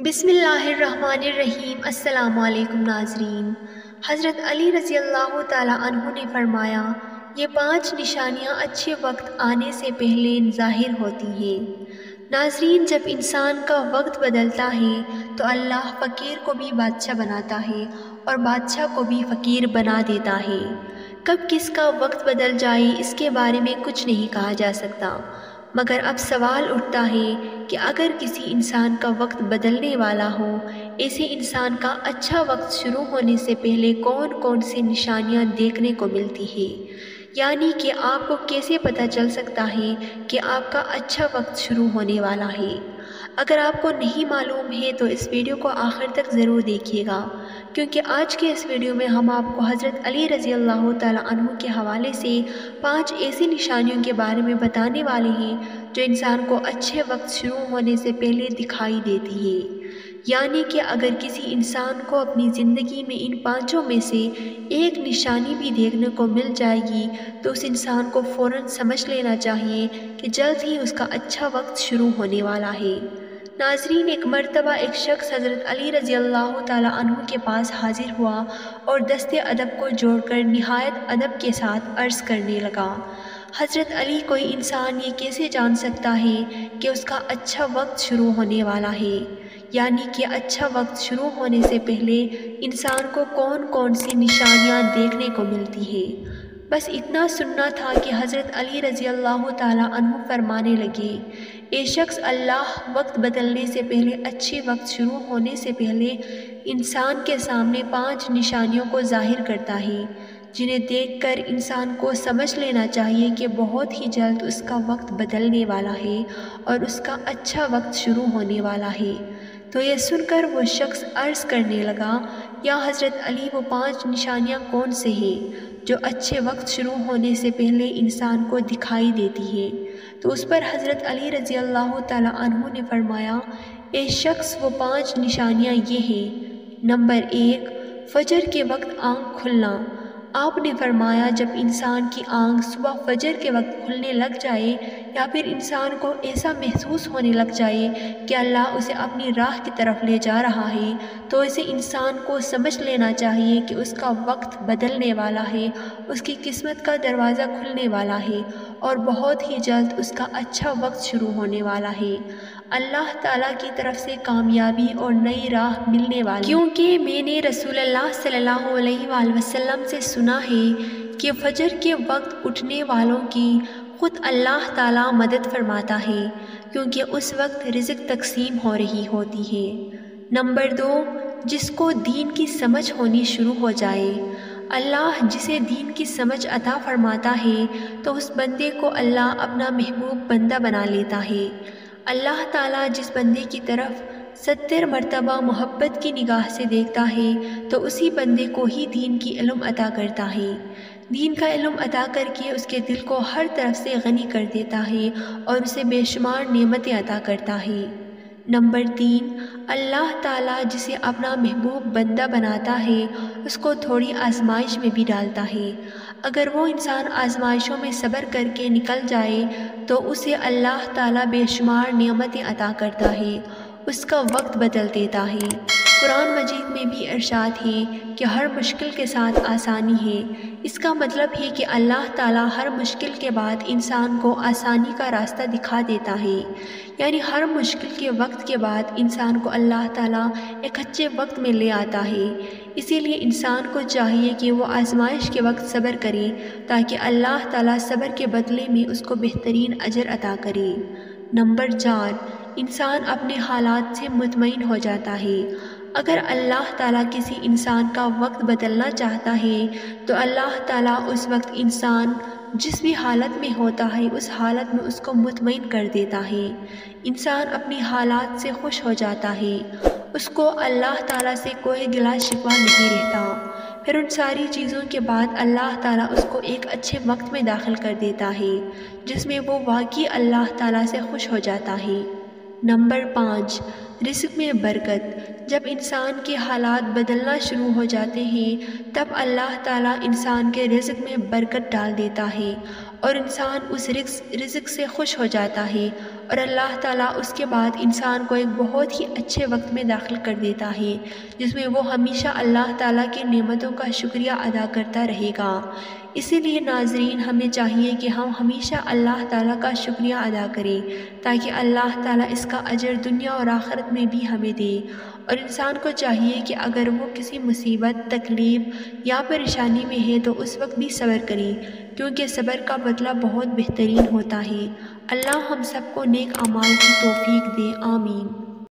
بسم اللہ الرحمن الرحیم۔ السلام علیکم ناظرین۔ حضرت علی رضی اللہ تعالیٰ عنہ نے فرمایا، یہ 5 نشانیاں اچھے وقت آنے سے پہلے ظاہر ہوتی ہیں۔ ناظرین، جب انسان کا وقت بدلتا ہے تو اللہ فقیر کو بھی بادشاہ بناتا ہے اور بادشاہ کو بھی فقیر بنا دیتا ہے۔ کب کس کا وقت بدل جائے اس کے بارے میں کچھ نہیں کہا جا سکتا، مگر اب سوال اٹھتا ہے کہ اگر کسی انسان کا وقت بدلنے والا ہو، ایسے انسان کا اچھا وقت شروع ہونے سے پہلے کون کون سی نشانیاں دیکھنے کو ملتی ہیں، یعنی کہ آپ کو کیسے پتہ چل سکتا ہے کہ آپ کا اچھا وقت شروع ہونے والا ہے۔ اگر آپ کو نہیں معلوم ہے تو اس ویڈیو کو آخر تک ضرور دیکھیے گا، کیونکہ آج کے اس ویڈیو میں ہم آپ کو حضرت علی رضی اللہ تعالیٰ عنہ کے حوالے سے 5 ایسی نشانیوں کے بارے میں بتانے والے ہیں جو انسان کو اچھے وقت شروع ہونے سے پہلے دکھائی دیتی ہے۔ یعنی کہ اگر کسی انسان کو اپنی زندگی میں ان 5 میں سے ایک نشانی بھی دیکھنے کو مل جائے گی تو اس انسان کو فوراً سمجھ لینا چاہیے کہ جلد ہی اس کا اچھا وقت شروع ہونے والا ہے۔ ناظرین، ایک مرتبہ ایک شخص حضرت علی رضی اللہ تعالیٰ عنہ کے پاس حاضر ہوا اور دست ادب کو جوڑ کر نہایت ادب کے ساتھ عرض کرنے لگا، حضرت علی، کوئی انسان یہ کیسے جان سکتا ہے کہ اس کا اچھا وقت شروع ہونے والا ہے؟ یعنی کہ اچھا وقت شروع ہونے سے پہلے انسان کو کون کون سی نشانیاں دیکھنے کو ملتی ہیں؟ بس اتنا سننا تھا کہ حضرت علی رضی اللہ تعالیٰ عنہ فرمانے لگے، اے شخص، اللہ وقت بدلنے سے پہلے، اچھے وقت شروع ہونے سے پہلے انسان کے سامنے 5 نشانیوں کو ظاہر کرتا ہے، جنہیں دیکھ کر انسان کو سمجھ لینا چاہیے کہ بہت ہی جلد اس کا وقت بدلنے والا ہے اور اس کا اچھا وقت شروع ہونے والا ہے۔ تو یہ سن کر وہ شخص عرض کرنے لگا، یا حضرت علی، وہ 5 نشانیاں کون سے ہیں جو اچھے وقت شروع ہونے سے پہلے انسان کو دکھائی دیتی ہیں؟ تو اس پر حضرت علی رضی اللہ تعالیٰ عنہ نے فرمایا، اے شخص، وہ 5 نشانیاں یہ ہیں۔ نمبر 1، فجر کے وقت آنکھ کھلنا۔ آپ نے فرمایا، جب انسان کی آنکھ صبح فجر کے وقت کھلنے لگ جائے یا پھر انسان کو ایسا محسوس ہونے لگ جائے کہ اللہ اسے اپنی راہ کی طرف لے جا رہا ہے، تو اسے انسان کو سمجھ لینا چاہیے کہ اس کا وقت بدلنے والا ہے، اس کی قسمت کا دروازہ کھلنے والا ہے اور بہت ہی جلد اس کا اچھا وقت شروع ہونے والا ہے، اللہ تعالیٰ کی طرف سے کامیابی اور نئی راہ ملنے والی۔ کیونکہ میں نے رسول اللہ صلی اللہ علیہ وآلہ وسلم سے سنا ہے کہ فجر کے وقت اٹھنے والوں کی خود اللہ تعالیٰ مدد فرماتا ہے، کیونکہ اس وقت رزق تقسیم ہو رہی ہوتی ہے۔ نمبر 2، جس کو دین کی سمجھ ہونی شروع ہو جائے۔ اللہ جسے دین کی سمجھ عطا فرماتا ہے تو اس بندے کو اللہ اپنا محبوب بندہ بنا لیتا ہے۔ اللہ تعالیٰ جس بندے کی طرف 70 مرتبہ محبت کی نگاہ سے دیکھتا ہے تو اسی بندے کو ہی دین کی علم عطا کرتا ہے، دین کا علم عطا کر کے اس کے دل کو ہر طرف سے غنی کر دیتا ہے اور اسے بے شمار نعمتیں عطا کرتا ہے۔ نمبر 3، اللہ تعالیٰ جسے اپنا محبوب بندہ بناتا ہے اس کو تھوڑی آزمائش میں بھی ڈالتا ہے، اگر وہ انسان آزمائشوں میں صبر کر کے نکل جائے تو اسے اللہ تعالیٰ بے شمار نعمتیں عطا کرتا ہے، اس کا وقت بدل دیتا ہے۔ قرآن مجید میں بھی ارشاد ہے کہ ہر مشکل کے ساتھ آسانی ہے، اس کا مطلب ہے کہ اللہ تعالیٰ ہر مشکل کے بعد انسان کو آسانی کا راستہ دکھا دیتا ہے، یعنی ہر مشکل کے وقت کے بعد انسان کو اللہ تعالیٰ ایک اچھے وقت میں لے آتا ہے۔ اسی لیے انسان کو چاہیے کہ وہ آزمائش کے وقت صبر کرے تاکہ اللہ تعالیٰ صبر کے بدلے میں اس کو بہترین اجر عطا کرے۔ نمبر 4، انسان اپنے حالات سے مطمئن ہو جاتا ہے۔ اگر اللہ تعالیٰ کسی انسان کا وقت بدلنا چاہتا ہے تو اللہ تعالیٰ اس وقت انسان جس بھی حالت میں ہوتا ہے اس حالت میں اس کو مطمئن کر دیتا ہے، انسان اپنی حالات سے خوش ہو جاتا ہے، اس کو اللہ تعالیٰ سے کوئی گلہ شکوہ نہیں رہتا، پھر ان ساری چیزوں کے بعد اللہ تعالیٰ اس کو ایک اچھے وقت میں داخل کر دیتا ہے جس میں وہ واقعی اللہ تعالیٰ سے خوش ہو جاتا ہے۔ نمبر 5، رزق میں برکت۔ جب انسان کے حالات بدلنا شروع ہو جاتے ہیں تب اللہ تعالیٰ انسان کے رزق میں برکت ڈال دیتا ہے اور انسان اس رزق سے خوش ہو جاتا ہے، اور اللہ تعالیٰ اس کے بعد انسان کو ایک بہت ہی اچھے وقت میں داخل کر دیتا ہے جس میں وہ ہمیشہ اللہ تعالیٰ کی نعمتوں کا شکریہ ادا کرتا رہے گا۔ اسی لیے ناظرین، ہمیں چاہیے کہ ہم ہمیشہ اللہ تعالیٰ کا شکریہ ادا کریں تاکہ اللہ تعالیٰ اس کا اجر دنیا اور آخرت میں بھی ہمیں دے۔ اور انسان کو چاہیے کہ اگر وہ کسی مصیبت، تکلیف یا پریشانی میں ہے تو اس وقت بھی صبر کرے، کیونکہ صبر کا بدلہ بہت بہترین ہوتا ہے۔ اللہ ہم سب کو نیک اعمال کی توفیق دے، آمین۔